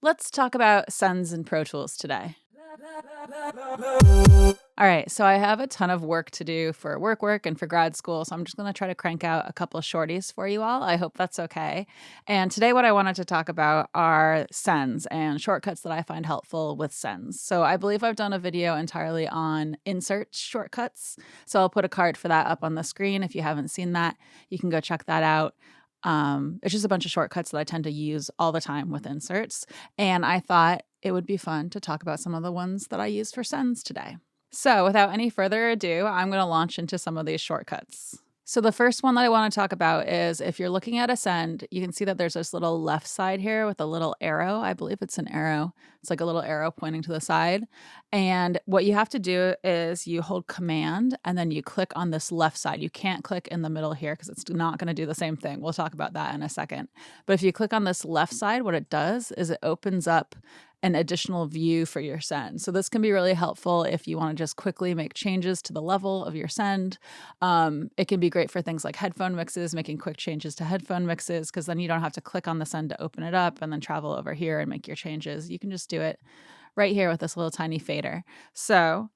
Let's talk about sends in Pro Tools today. All right, so I have a ton of work to do for work and for grad school, so I'm just gonna try to crank out a couple of shorties for you all. I hope that's okay. And today what I wanted to talk about are sends and shortcuts that I find helpful with sends. So I believe I've done a video entirely on insert shortcuts. So I'll put a card for that up on the screen. If you haven't seen that, you can go check that out. It's just a bunch of shortcuts that I tend to use all the time with inserts. And I thought it would be fun to talk about some of the ones that I use for sends today. So without any further ado, I'm going to launch into some of these shortcuts. So the first one that I want to talk about is if you're looking at a send, you can see that there's this little left side here with a little arrow. I believe it's an arrow. It's like a little arrow pointing to the side. And what you have to do is you hold command and then you click on this left side. You can't click in the middle here because it's not going to do the same thing. We'll talk about that in a second. But if you click on this left side, what it does is it opens up an additional view for your send. So this can be really helpful if you want to just quickly make changes to the level of your send. It can be great for things like headphone mixes, making quick changes to headphone mixes, because then you don't have to click on the send to open it up and then travel over here and make your changes. You can just do it right here with this little tiny fader. So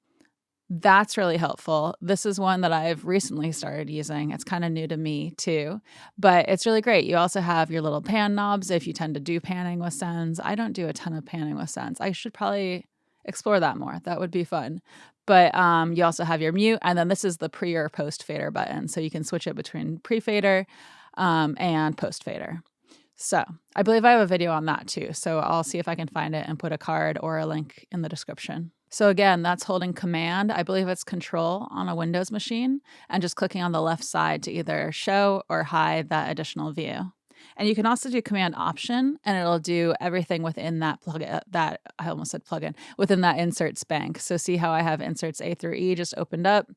that's really helpful. This is one that I've recently started using. It's kind of new to me too, but it's really great. You also have your little pan knobs if you tend to do panning with sends. I don't do a ton of panning with sends. I should probably explore that more. That would be fun. But you also have your mute, and then this is the pre or post fader button. So you can switch it between pre-fader and post fader. So I believe I have a video on that too. So I'll see if I can find it and put a card or a link in the description. So again, that's holding command. I believe it's control on a Windows machine and just clicking on the left side to either show or hide that additional view. And you can also do command option and it'll do everything within that plugin, that I almost said plugin, within that inserts bank. So see how I have inserts A through E just opened up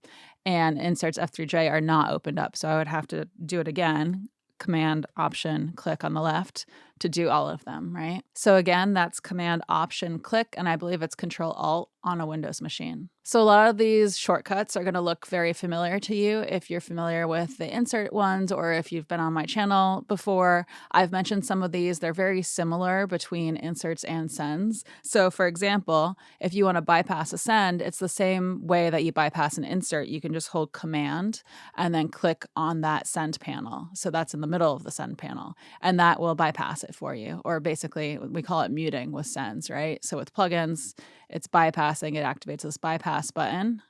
and inserts F through J are not opened up. So I would have to do it again. Command option click on the left to do all of them, right? So again, that's command option click, and I believe it's control alt on a Windows machine. So a lot of these shortcuts are going to look very familiar to you if you're familiar with the insert ones or if you've been on my channel before. I've mentioned some of these. They're very similar between inserts and sends. So for example, if you want to bypass a send, it's the same way that you bypass an insert. You can just hold command and then click on that send panel. So that's in the middle of the send panel, and that will bypass it for you. Or basically, we call it muting with sends, right? So with plugins, it's bypassing, it activates this bypass button,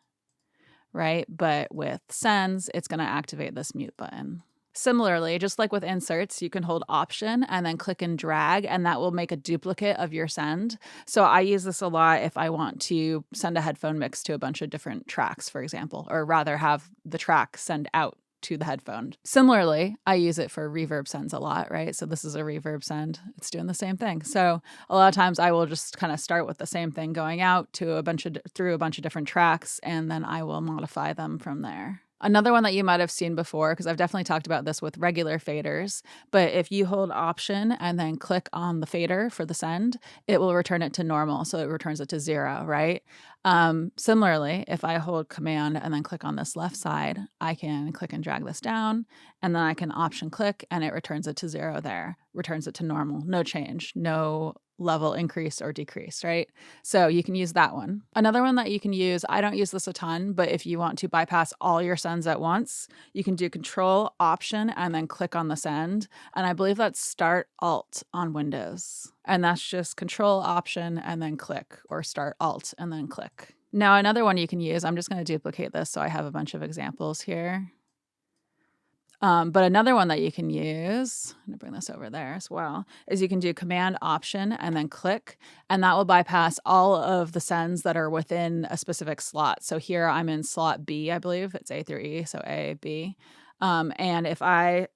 right? But with sends, it's going to activate this mute button. Similarly, just like with inserts, you can hold option and then click and drag, and that will make a duplicate of your send. So I use this a lot if I want to send a headphone mix to a bunch of different tracks, for example, or rather have the track send out to the headphone. Similarly, I use it for reverb sends a lot, right? So this is a reverb send. It's doing the same thing. So a lot of times I will just kind of start with the same thing going out to through a bunch of different tracks, and then I will modify them from there. Another one that you might have seen before, because I've definitely talked about this with regular faders, but if you hold option and then click on the fader for the send, it will return it to normal. So it returns it to 0, right? Similarly, if I hold command and then click on this left side, I can click and drag this down, and then I can option click and it returns it to 0 there, returns it to normal, no change, no level increase or decrease, right? So you can use that one. Another one that you can use, I don't use this a ton, but if you want to bypass all your sends at once, you can do control option and then click on the send. And I believe that's start alt on Windows. And that's just control option and then click, or start alt and then click. Now, another one you can use, I'm just going to duplicate this so I have a bunch of examples here. But another one that you can use, I'm gonna bring this over there as well, is you can do command option and then click, and that will bypass all of the sends that are within a specific slot. So here I'm in slot B, I believe it's A through E, so A, B. And if I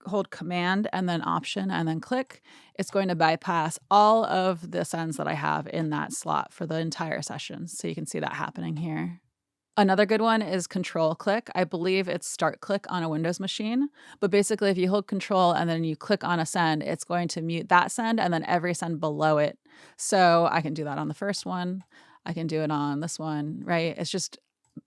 hold command and then option and then click, it's going to bypass all of the sends that I have in that slot for the entire session. So you can see that happening here. Another good one is control click. I believe it's start click on a Windows machine, but basically if you hold control and then you click on a send, it's going to mute that send and then every send below it. So I can do that on the first one. I can do it on this one, right? It's just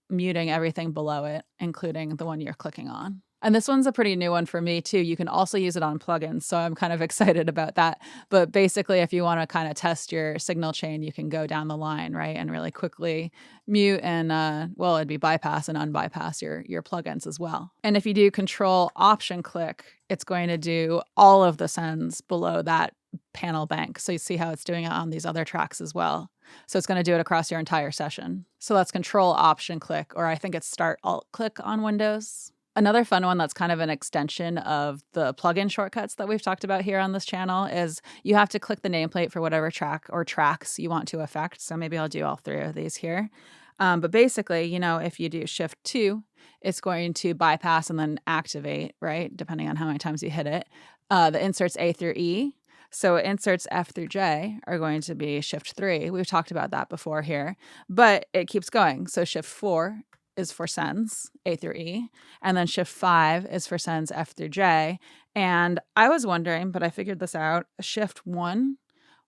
muting everything below it, including the one you're clicking on. And this one's a pretty new one for me too. You can also use it on plugins, so I'm kind of excited about that. But basically, if you want to kind of test your signal chain, you can go down the line, right, and really quickly mute and well, it'd be bypass and unbypass your plugins as well. And if you do Control Option click, it's going to do all of the sends below that panel bank. So you see how it's doing it on these other tracks as well. So it's going to do it across your entire session. So that's Control Option click, or I think it's Start Alt click on Windows. Another fun one that's kind of an extension of the plugin shortcuts that we've talked about here on this channel is you have to click the nameplate for whatever track or tracks you want to affect. So maybe I'll do all 3 of these here. But basically, if you do Shift 2, it's going to bypass and then activate, right? Depending on how many times you hit it. The inserts A through E. So inserts F through J are going to be Shift 3. We've talked about that before here, but it keeps going. So Shift 4 is for sends A through E, and then Shift 5 is for sends F through J. And I was wondering, but I figured this out, Shift 1,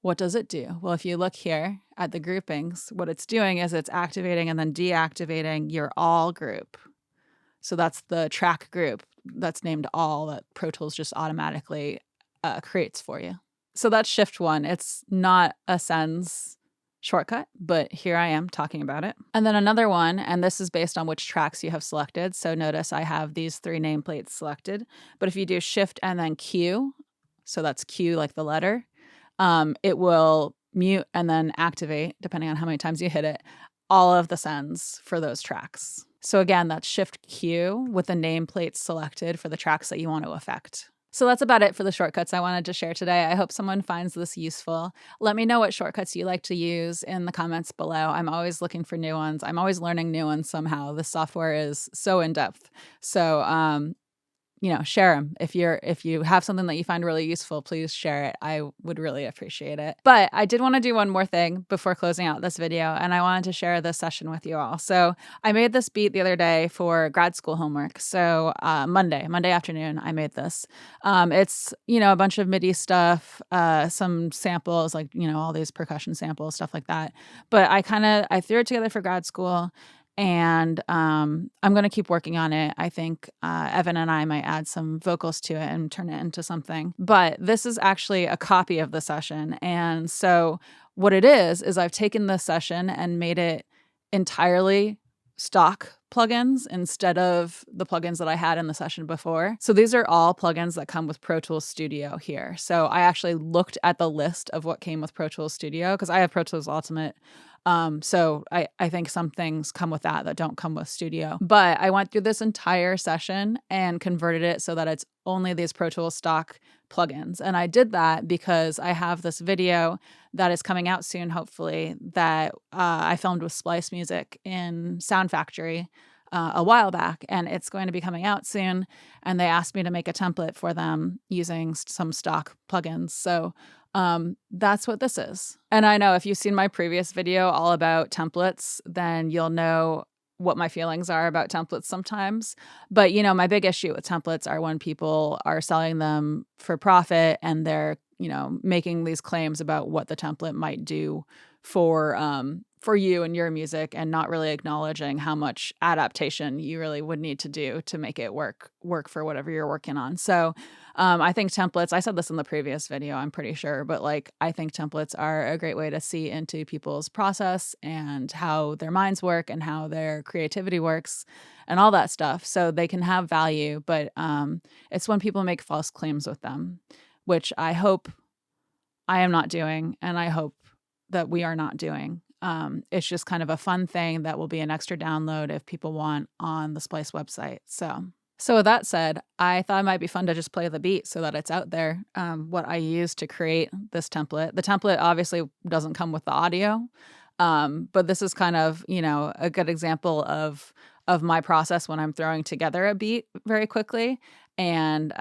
what does it do? Well, if you look here at the groupings, what it's doing is it's activating and then deactivating your all group. So that's the track group that's named all that Pro Tools just automatically creates for you. So that's Shift 1. It's not a sends shortcut, but here I am talking about it. And then another one, and this is based on which tracks you have selected. So notice I have these 3 nameplates selected, but if you do Shift and then Q, so that's Q like the letter, it will mute and then activate, depending on how many times you hit it, all of the sends for those tracks. So again, that's Shift Q with the nameplates selected for the tracks that you want to affect. So that's about it for the shortcuts I wanted to share today. I hope someone finds this useful. Let me know what shortcuts you like to use in the comments below. I'm always looking for new ones. I'm always learning new ones somehow. This software is so in-depth. So, share them. If you have something that you find really useful, please share it. I would really appreciate it. But I did want to do one more thing before closing out this video, and I wanted to share this session with you all. So I made this beat the other day for grad school homework. So Monday afternoon, I made this. It's, a bunch of MIDI stuff, some samples, like, all these percussion samples, stuff like that. But I threw it together for grad school. And I'm going to keep working on it. I think Evan and I might add some vocals to it and turn it into something. But this is actually a copy of the session. And so what it is I've taken this session and made it entirely stock plugins instead of the plugins that I had in the session before. So these are all plugins that come with Pro Tools Studio here. So I actually looked at the list of what came with Pro Tools Studio because I have Pro Tools Ultimate. So I think some things come with that don't come with Studio. But I went through this entire session and converted it so that it's only these Pro Tools stock plugins. And I did that because I have this video that is coming out soon, hopefully, that I filmed with Splice Music in Sound Factory a while back, and it's going to be coming out soon. And they asked me to make a template for them using some stock plugins. So that's what this is. And I know if you've seen my previous video all about templates, then you'll know what my feelings are about templates sometimes. But, my big issue with templates are when people are selling them for profit and they're, making these claims about what the template might do for you and your music and not really acknowledging how much adaptation you really would need to do to make it work for whatever you're working on. So I think templates, I said this in the previous video, I'm pretty sure, but I think templates are a great way to see into people's process and how their minds work and how their creativity works and all that stuff. So they can have value, but it's when people make false claims with them, which I hope I am not doing, and I hope that we are not doing. It's just kind of a fun thing that will be an extra download if people want on the Splice website. So with that said, I thought it might be fun to just play the beat so that it's out there, what I used to create this template. The template obviously doesn't come with the audio, but this is kind of, a good example of my process when I'm throwing together a beat very quickly. And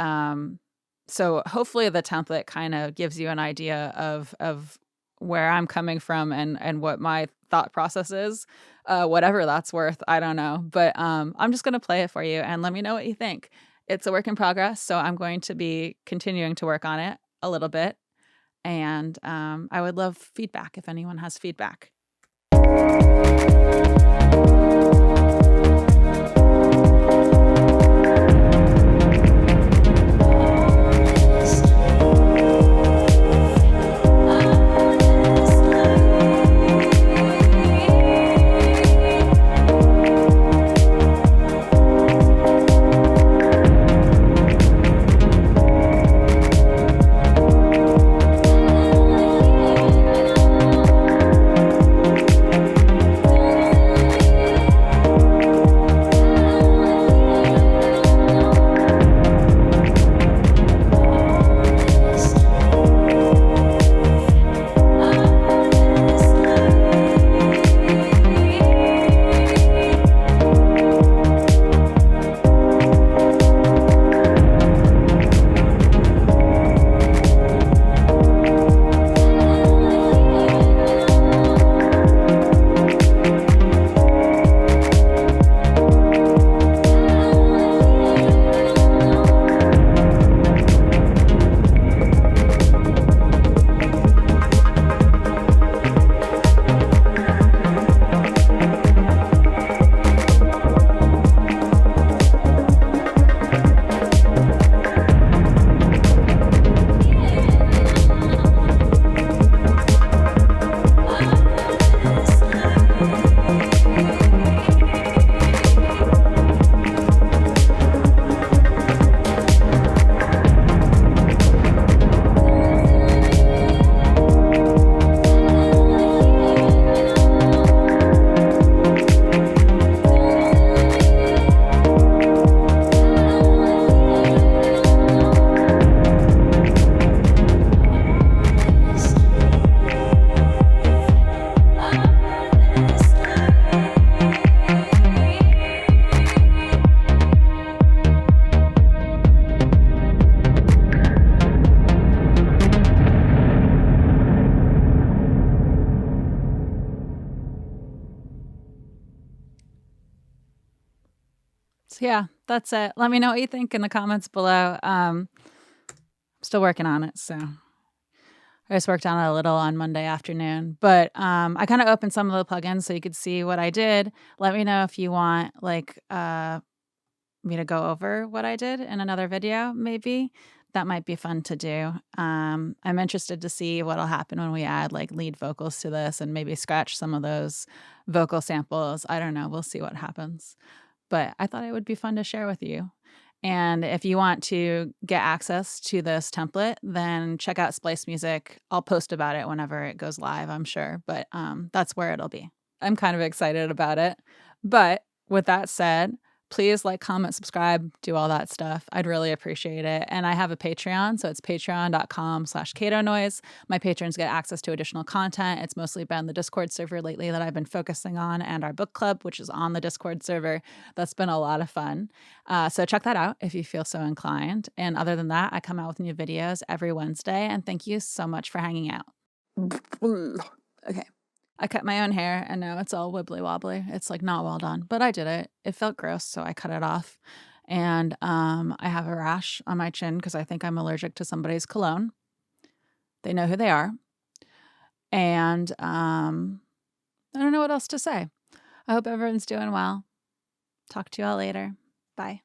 so hopefully the template kind of gives you an idea of where I'm coming from and what my thought process is, whatever that's worth. I don't know, but I'm just going to play it for you and let me know what you think. It's a work in progress, so I'm going to be continuing to work on it a little bit. And I would love feedback if anyone has feedback. Yeah, that's it. Let me know what you think in the comments below. I'm still working on it, so I just worked on it a little on Monday afternoon, but I kind of opened some of the plugins so you could see what I did. Let me know if you want me to go over what I did in another video, maybe. That might be fun to do. I'm interested to see what'll happen when we add like lead vocals to this and maybe scratch some of those vocal samples. I don't know. We'll see what happens. But I thought it would be fun to share with you. And if you want to get access to this template, then check out Splice Music. I'll post about it whenever it goes live, I'm sure, but that's where it'll be. I'm kind of excited about it. But with that said, please like, comment, subscribe, do all that stuff. I'd really appreciate it. And I have a Patreon, so it's patreon.com/CatoNoise. My patrons get access to additional content. It's mostly been the Discord server lately that I've been focusing on, and our book club, which is on the Discord server. That's been a lot of fun. So check that out if you feel so inclined. And other than that, I come out with new videos every Wednesday, and thank you so much for hanging out. Okay. I cut my own hair and now it's all wibbly wobbly. It's like not well done, but I did it. It felt gross, so I cut it off. And I have a rash on my chin because I think I'm allergic to somebody's cologne. They know who they are. And I don't know what else to say. I hope everyone's doing well. Talk to you all later. Bye.